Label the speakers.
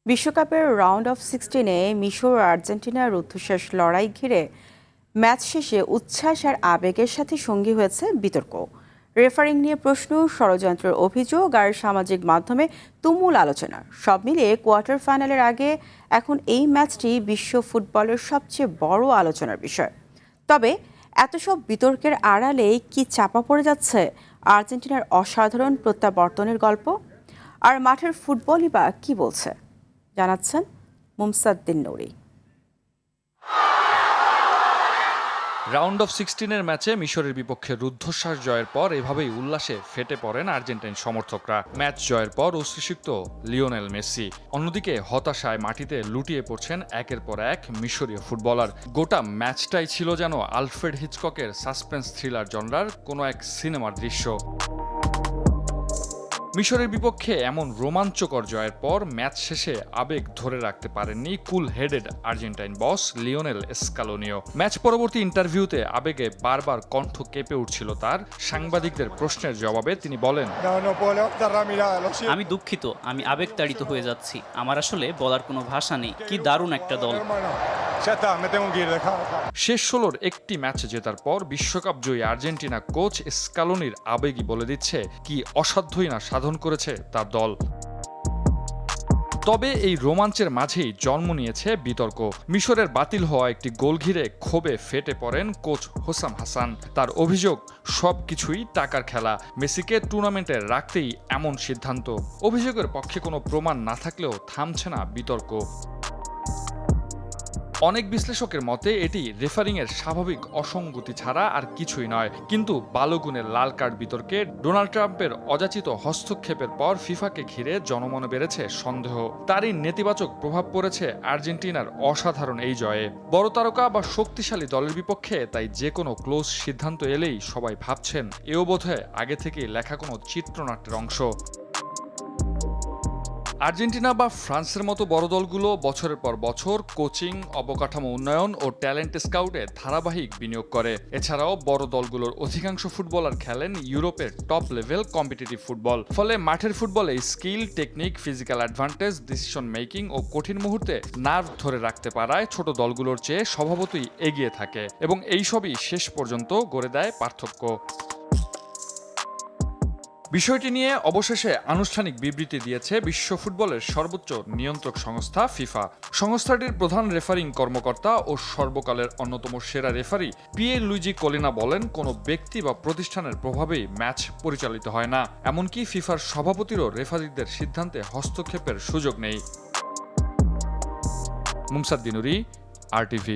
Speaker 1: বিশ্বকাপের round of 16-এ মিশর ও আর্জেন্টিনার রুদ্ধশ্বাস লড়াই ঘিরে ম্যাচ শেষে উচ্ছ্বাস আর আবেগের সাথে সঙ্গী হয়েছে বিতর্ক। রেফারিং নিয়ে প্রশ্ন, ষড়যন্ত্রের অভিযোগ আর সামাজিক মাধ্যমে তুমুল আলোচনা সব মিলিয়ে কোয়ার্টার ফাইনালের আগে এখন এই ম্যাচটি বিশ্ব ফুটবলের সবচেয়ে বড় আলোচনার বিষয়। তবে এত সব বিতর্কের আড়ালে কি চাপা পড়ে যাচ্ছে আর্জেন্টিনার অসাধারণ প্রত্যাবর্তনের গল্প? আর মাঠের ফুটবলই বা কি বলছে, জানাচ্ছেন মুমসাদ্দিন নুরি।
Speaker 2: রাউন্ড অফ 16-এর ম্যাচে মিশরের বিপক্ষে রুদ্ধশ্বাস জয়ের পর এভাবেই উল্লাসে ফেটে পড়েন আর্জেন্টাইন সমর্থকরা। ম্যাচ জয়ের পর অশ্রুসিক্ত লিওনেল মেসি। অন্যদিকে হতাশায় মাটিতে লুটিয়ে পড়ছেন একের পর এক মিশরীয় ফুটবলার। গোটা ম্যাচটাই ছিল যেন আলফ্রেড হিচককের সাসপেন্স থ্রিলার জনরার কোনো এক সিনেমার দৃশ্য। মিশরের বিপক্ষে এমন রোমাঞ্চকর জয়ের পর ম্যাচ শেষে আবেগ ধরে রাখতে পারেননি কুল হেডেড আর্জেন্টাইন বস লিওনেল স্কালোনিও। ম্যাচ পরবর্তী ইন্টারভিউতে আবেগে বারবার কণ্ঠ কেঁপে উঠছিল তার। সাংবাদিকদের প্রশ্নের জবাবে তিনি বলেন,
Speaker 3: আমি দুঃখিত, আমি আবেগতাড়িত হয়ে যাচ্ছি। আমার আসলে বলার কোনো ভাষা নেই। কি দারুণ একটা দল।
Speaker 2: শেষ 16-র একটি ম্যাচ জেতার পর বিশ্বকাপ জয়ী আর্জেন্টিনা কোচ স্কালোনির আবেগই বলে দিচ্ছে কি অসাধ্যই না সাধন করেছে তার দল। তবে এই রোমাঞ্চের মাঝেই জন্ম নিয়েছে বিতর্ক। মিশরের বাতিল হওয়া একটি গোল ঘিরে ক্ষোভে ফেটে পড়েন কোচ হোসাম হাসান। তার অভিযোগ সবকিছুই টাকার খেলা, মেসিকে টুর্নামেন্টে রাখতেই এমন সিদ্ধান্ত। অভিযোগের পক্ষে কোনো প্রমাণ না থাকলেও থামছে না বিতর্ক। অনেক বিশ্লেষকের মতে এটি রেফারিংয়ের স্বাভাবিক অসঙ্গতি ছাড়া আর কিছুই নয়। কিন্তু বালুগুনের লাল কার্ড বিতর্কে ডোনাল্ড ট্রাম্পের অযাচিত হস্তক্ষেপের পর ফিফাকে ঘিরে জনমনে বেড়েছে সন্দেহ। তারই নেতিবাচক প্রভাব পড়েছে আর্জেন্টিনার অসাধারণ এই জয়ে। বড় তারকা বা শক্তিশালী দলের বিপক্ষে তাই যে কোনো ক্লোজ সিদ্ধান্ত এলেই সবাই ভাবছেন এও বোধহয় আগে থেকেই লেখা কোনো চিত্রনাট্যের অংশ। আর্জেন্টিনা বা ফ্রান্সের মতো বড় দলগুলো বছরের পর বছর কোচিং, অবকাঠামো উন্নয়ন ও ট্যালেন্ট স্কাউটে ধারাবাহিক বিনিয়োগ করে। এছাড়াও বড় দলগুলোর অধিকাংশ ফুটবলার খেলেন ইউরোপের টপ লেভেল কম্পিটিটিভ ফুটবল। ফলে মাঠের ফুটবলে skill, technique, physical advantage, decision making ও কঠিন মুহূর্তে নার্ভ ধরে রাখতে পারায় ছোট দলগুলোর চেয়ে স্বভাবতই এগিয়ে থাকে এবং এইসবই শেষ পর্যন্ত গড়ে দেয় পার্থক্য। বিষয়টি নিয়ে অবশেষে আনুষ্ঠানিক বিবৃতি দিয়েছে বিশ্ব ফুটবলের সর্বোচ্চ নিয়ন্ত্রক সংস্থা ফিফা। সংস্থাটির প্রধান রেফারিং কর্মকর্তা ও সর্বকালের অন্যতম সেরা রেফারি পিয়েরলুইজি কলিনা বলেন, কোনো ব্যক্তি বা প্রতিষ্ঠানের প্রভাবেই ম্যাচ পরিচালিত হয় না। এমনকি ফিফার সভাপতিরও রেফারিদের সিদ্ধান্তে হস্তক্ষেপের সুযোগ নেই। মুমসাদ্দিন নুরি, RTV।